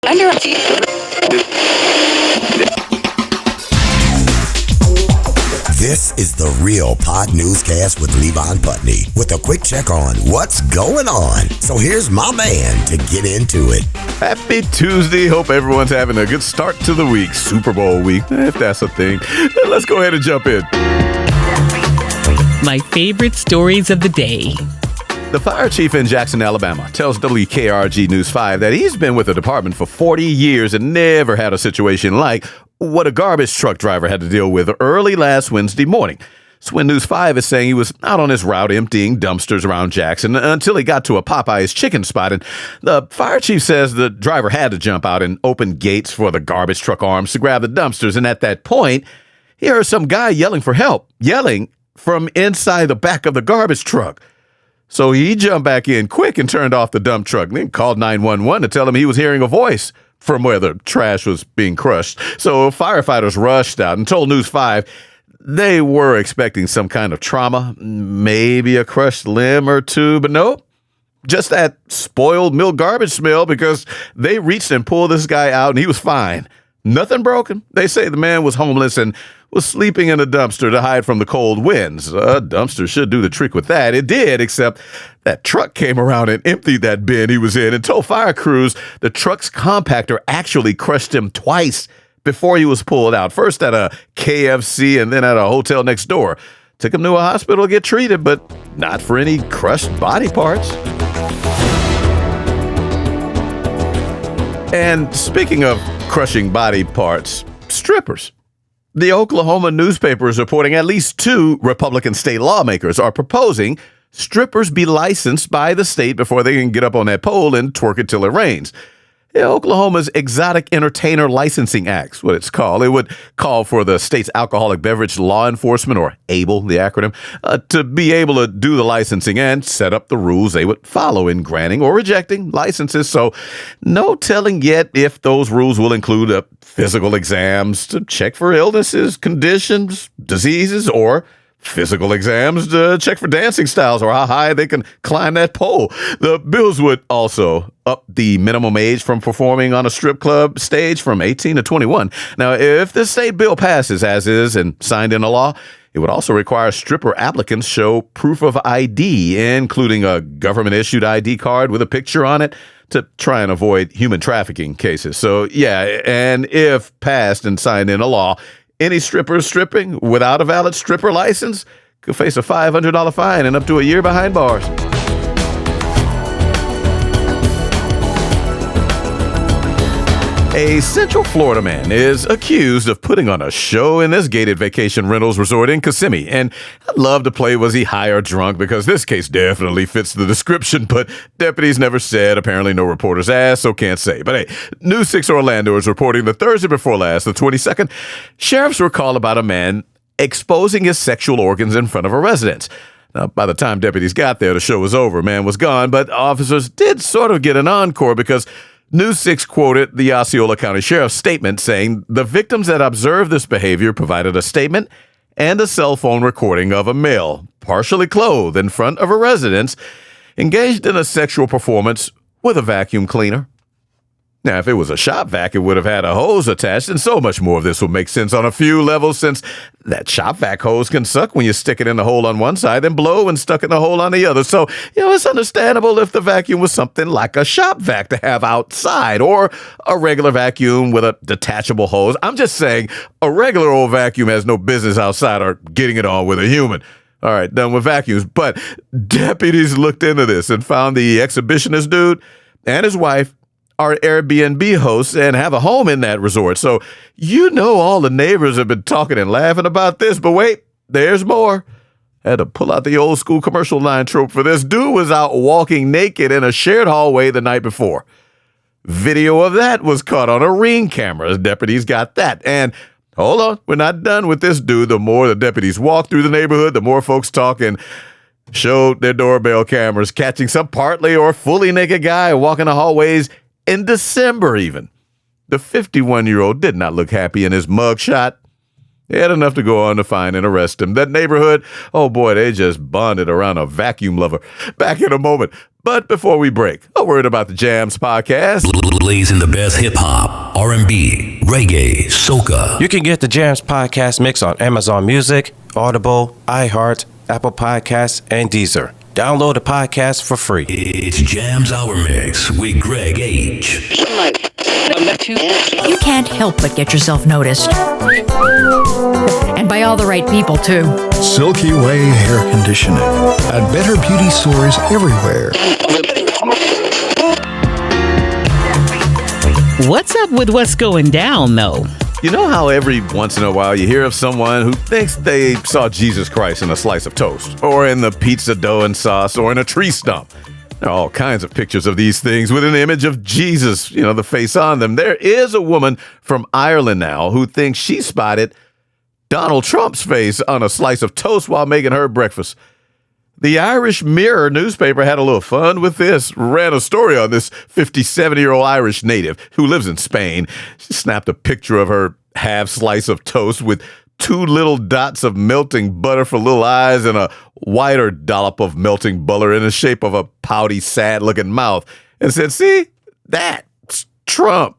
This is the Real Pod Newscast with Levon Putney with a quick check on what's going on. So here's my man to get into it. Happy Tuesday. Hope everyone's having a good start to the week. Super Bowl week, if that's a thing. Let's go ahead and jump in. My favorite stories of the day. The fire chief in Jackson, Alabama, tells WKRG News 5 that he's been with the department for 40 years and never had a situation like what a garbage truck driver had to deal with early last Wednesday morning. So when News 5 is saying he was out on his route emptying dumpsters around Jackson until he got to a Popeye's chicken spot, and the fire chief says the driver had to jump out and open gates for the garbage truck arms to grab the dumpsters, and at that point, he heard some guy yelling for help, yelling from inside the back of the garbage truck. So he jumped back in quick and turned off the dump truck, and then called 911 to tell him he was hearing a voice from where the trash was being crushed. So firefighters rushed out and told News 5 they were expecting some kind of trauma, maybe a crushed limb or two, but no, just that spoiled milk garbage smell, because they reached and pulled this guy out and he was fine. Nothing broken. They say the man was homeless and was sleeping in a dumpster to hide from the cold winds. A dumpster should do the trick with that. It did, except that truck came around and emptied that bin he was in and told fire crews the truck's compactor actually crushed him twice before he was pulled out. First at a KFC and then at a hotel next door. Took him to a hospital to get treated, but not for any crushed body parts. And speaking of crushing body parts, strippers. The Oklahoma newspaper is reporting at least 2 Republican state lawmakers are proposing strippers be licensed by the state before they can get up on that pole and twerk it till it rains. Oklahoma's Exotic Entertainer Licensing Act, what it's called. It would call for the state's alcoholic beverage law enforcement, or ABLE, the acronym, to be able to do the licensing and set up the rules they would follow in granting or rejecting licenses. So no telling yet if those rules will include physical exams to check for illnesses, conditions, diseases, or physical exams to check for dancing styles or how high they can climb that pole. The bills would also up the minimum age from performing on a strip club stage from 18 to 21. Now, if this state bill passes as is and signed into law, it would also require stripper applicants show proof of ID, including a government-issued ID card with a picture on it, to try and avoid human trafficking cases. So, yeah, and if passed and signed into law, any strippers stripping without a valid stripper license could face a $500 fine and up to a year behind bars. A Central Florida man is accused of putting on a show in this gated vacation rentals resort in Kissimmee. And I'd love to play Was He High or Drunk, because this case definitely fits the description, but deputies never said. Apparently no reporters asked, so can't say. But hey, News 6 Orlando is reporting the Thursday before last, the 22nd, sheriffs were called about a man exposing his sexual organs in front of a residence. Now, by the time deputies got there, the show was over. Man was gone, but officers did sort of get an encore, because News 6 quoted the Osceola County Sheriff's statement saying the victims that observed this behavior provided a statement and a cell phone recording of a male, partially clothed in front of a residence, engaged in a sexual performance with a vacuum cleaner. Now, if it was a shop vac, it would have had a hose attached, and so much more of this would make sense on a few levels, since that shop vac hose can suck when you stick it in the hole on one side and blow when stuck in the hole on the other. So, it's understandable if the vacuum was something like a shop vac to have outside, or a regular vacuum with a detachable hose. I'm just saying, a regular old vacuum has no business outside or getting it on with a human. All right, done with vacuums. But deputies looked into this and found the exhibitionist dude and his wife are Airbnb hosts and have a home in that resort. So all the neighbors have been talking and laughing about this, but wait, there's more. Had to pull out the old school commercial line trope for this. Dude was out walking naked in a shared hallway the night before. Video of that was caught on a Ring camera. Deputies got that. And hold on, we're not done with this dude. The more the deputies walked through the neighborhood, the more folks talking showed their doorbell cameras catching some partly or fully naked guy walking the hallways in December even. The 51-year-old did not look happy in his mugshot. They had enough to go on to find and arrest him. That neighborhood, oh boy, they just bonded around a vacuum lover. Back in a moment. But before we break, a word about the Jams podcast. Blazing the best hip-hop, R&B, reggae, soca. You can get the Jams podcast mix on Amazon Music, Audible, iHeart, Apple Podcasts, and Deezer. Download the podcast for free. It's Jams Hour Mix with Greg H. You can't help but get yourself noticed. And by all the right people, too. Silky Way Hair Conditioning and better beauty stores everywhere. What's up with what's going down, though? You know how every once in a while you hear of someone who thinks they saw Jesus Christ in a slice of toast, or in the pizza dough and sauce, or in a tree stump? There are all kinds of pictures of these things with an image of Jesus, the face on them. There is a woman from Ireland now who thinks she spotted Donald Trump's face on a slice of toast while making her breakfast. The Irish Mirror newspaper had a little fun with this, ran a story on this 57-year-old Irish native who lives in Spain. She snapped a picture of her half slice of toast with 2 little dots of melting butter for little eyes and a wider dollop of melting butter in the shape of a pouty, sad-looking mouth, and said, "See, that's Trump."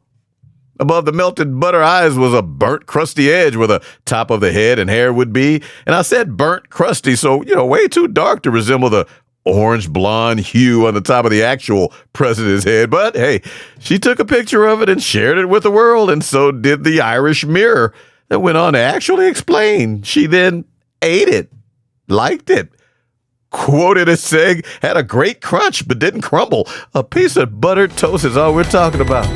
Above the melted butter eyes was a burnt, crusty edge where the top of the head and hair would be. And I said burnt, crusty, so, way too dark to resemble the orange-blonde hue on the top of the actual president's head. But, hey, she took a picture of it and shared it with the world, and so did the Irish Mirror, that went on to actually explain. She then ate it, liked it, quoted as saying, "Had a great crunch, but didn't crumble. A piece of buttered toast is all we're talking about."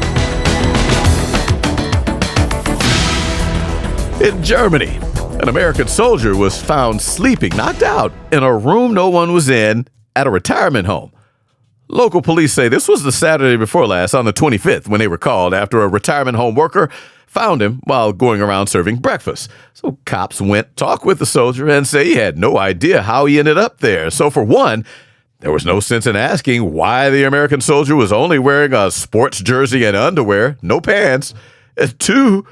In Germany, an American soldier was found sleeping, knocked out, in a room no one was in at a retirement home. Local police say this was the Saturday before last, on the 25th, when they were called after a retirement home worker found him while going around serving breakfast. So cops went, talked with the soldier, and say he had no idea how he ended up there. So for one, there was no sense in asking why the American soldier was only wearing a sports jersey and underwear, no pants. And two,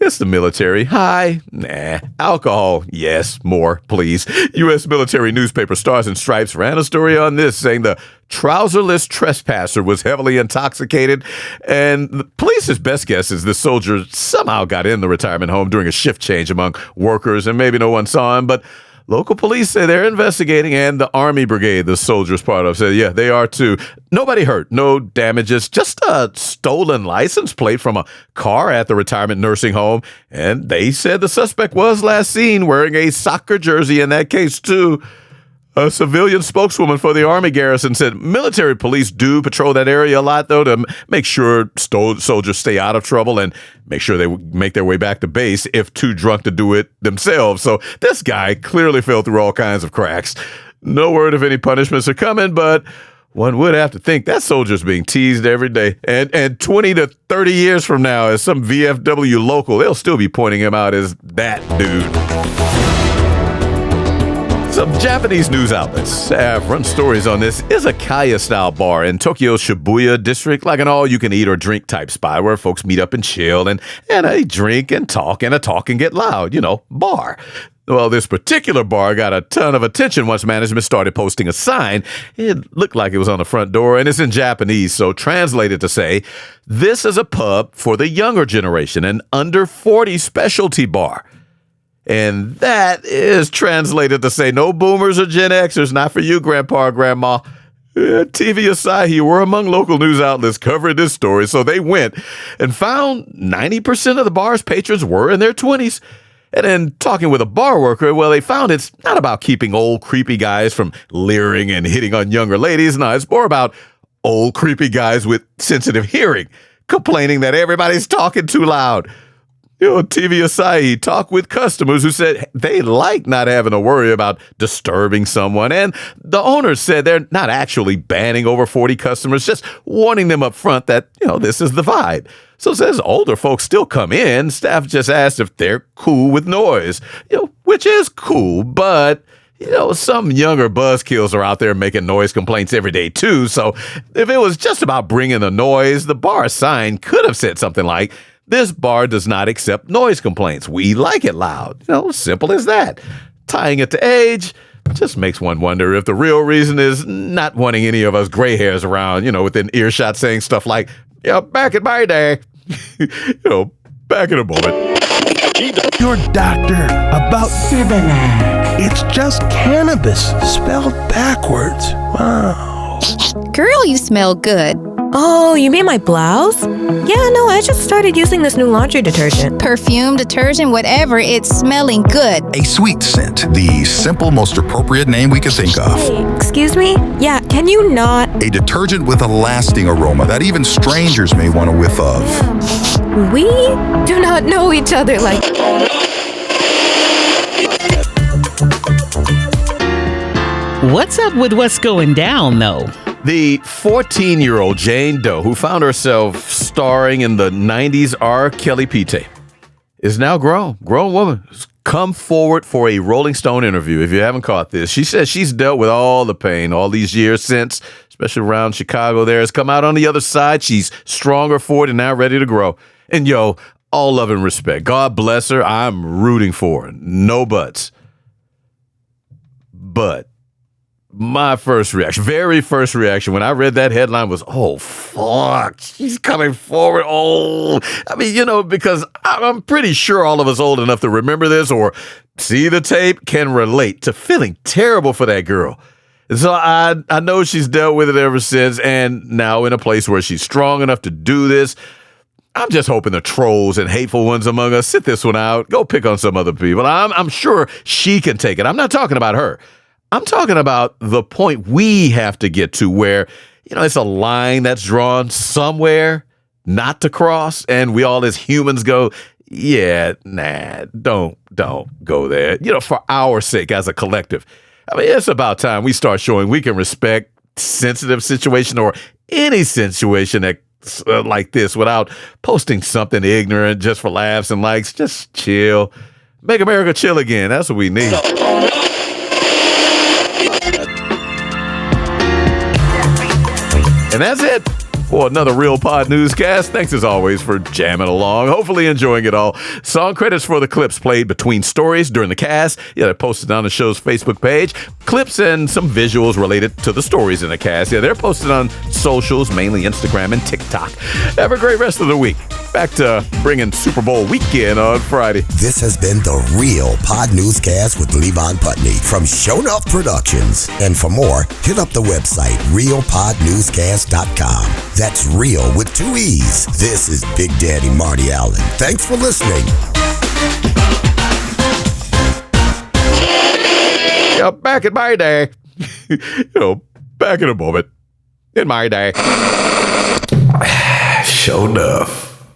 it's the military. Hi. Nah. Alcohol. Yes. More, please. U.S. military newspaper Stars and Stripes ran a story on this saying the trouserless trespasser was heavily intoxicated. And the police's best guess is the soldier somehow got in the retirement home during a shift change among workers and maybe no one saw him. But local police say they're investigating, and the Army Brigade the soldier's part of said, yeah, they are too. Nobody hurt, no damages, just a stolen license plate from a car at the retirement nursing home. And they said the suspect was last seen wearing a soccer jersey in that case, too. A civilian spokeswoman for the Army garrison said military police do patrol that area a lot, though, to make sure soldiers stay out of trouble and make sure they make their way back to base if too drunk to do it themselves. So this guy clearly fell through all kinds of cracks. No word if any punishments are coming, but one would have to think that soldier's being teased every day. And 20 to 30 years from now, as some VFW local, they'll still be pointing him out as that dude. Some Japanese news outlets have run stories on this izakaya-style bar in Tokyo's Shibuya district, like an all-you-can-eat or drink type spot where folks meet up and chill and they drink and a talk and get loud, bar. Well, this particular bar got a ton of attention once management started posting a sign. It looked like it was on the front door, and it's in Japanese, so translated to say, "This is a pub for the younger generation, an under 40 specialty bar." And that is translated to say, no boomers or Gen Xers, not for you, Grandpa or Grandma. TV Asahi were among local news outlets covering this story, so they went and found 90% of the bar's patrons were in their 20s. And then talking with a bar worker, well, they found it's not about keeping old creepy guys from leering and hitting on younger ladies. No, it's more about old creepy guys with sensitive hearing complaining that everybody's talking too loud. TV Asahi talked with customers who said they like not having to worry about disturbing someone. And the owners said they're not actually banning over 40 customers, just warning them up front that, this is the vibe. So says older folks still come in. Staff just asked if they're cool with noise, which is cool, but some younger buzzkills are out there making noise complaints every day, too. So if it was just about bringing the noise, the bar sign could have said something like, This bar does not accept noise complaints. We like it loud. Simple as that. Tying it to age just makes one wonder if the real reason is not wanting any of us gray hairs around, within earshot saying stuff like, back in my day, back in a moment. Your doctor about Fibonacci. It's just cannabis spelled backwards. Wow. Girl, you smell good. Oh, you mean my blouse? Yeah, no, I just started using this new laundry detergent. Perfume, detergent, whatever, it's smelling good. A sweet scent, the simple, most appropriate name we could think of. Hey, excuse me? Yeah, can you not? A detergent with a lasting aroma that even strangers may want a whiff of. We do not know each other like... What's up with what's going down, though? The 14-year-old Jane Doe, who found herself starring in the 90s R. Kelly Pete, is now grown woman. Come forward for a Rolling Stone interview if you haven't caught this. She says she's dealt with all the pain all these years since, especially around Chicago there, has come out on the other side. She's stronger for it and now ready to grow. And all love and respect. God bless her. I'm rooting for her. No buts. But my very first reaction when I read that headline was, oh, fuck, she's coming forward. Oh, because I'm pretty sure all of us old enough to remember this or see the tape can relate to feeling terrible for that girl. And so I know she's dealt with it ever since, and now in a place where she's strong enough to do this. I'm just hoping the trolls and hateful ones among us sit this one out. Go pick on some other people. I'm sure she can take it. I'm not talking about her. I'm talking about the point we have to get to where, it's a line that's drawn somewhere not to cross. And we all as humans go, yeah, nah, don't go there. For our sake as a collective. It's about time we start showing we can respect sensitive situation or any situation that like this without posting something ignorant just for laughs and likes. Just chill. Make America chill again. That's what we need. And that's it for another Real Pod Newscast. Thanks as always for jamming along. Hopefully enjoying it all. Song credits for the clips played between stories during the cast. They're posted on the show's Facebook page. Clips and some visuals related to the stories in the cast. They're posted on socials, mainly Instagram and TikTok. Have a great rest of the week. Back to bringing Super Bowl weekend on Friday. This has been the Real Pod Newscast with Levon Putney from Show Enough Productions. And for more, hit up the website, realpodnewscast.com. That's real with 2 E's. This is Big Daddy Marty Allen. Thanks for listening. Back in my day. Back in a moment. In my day. Show enough.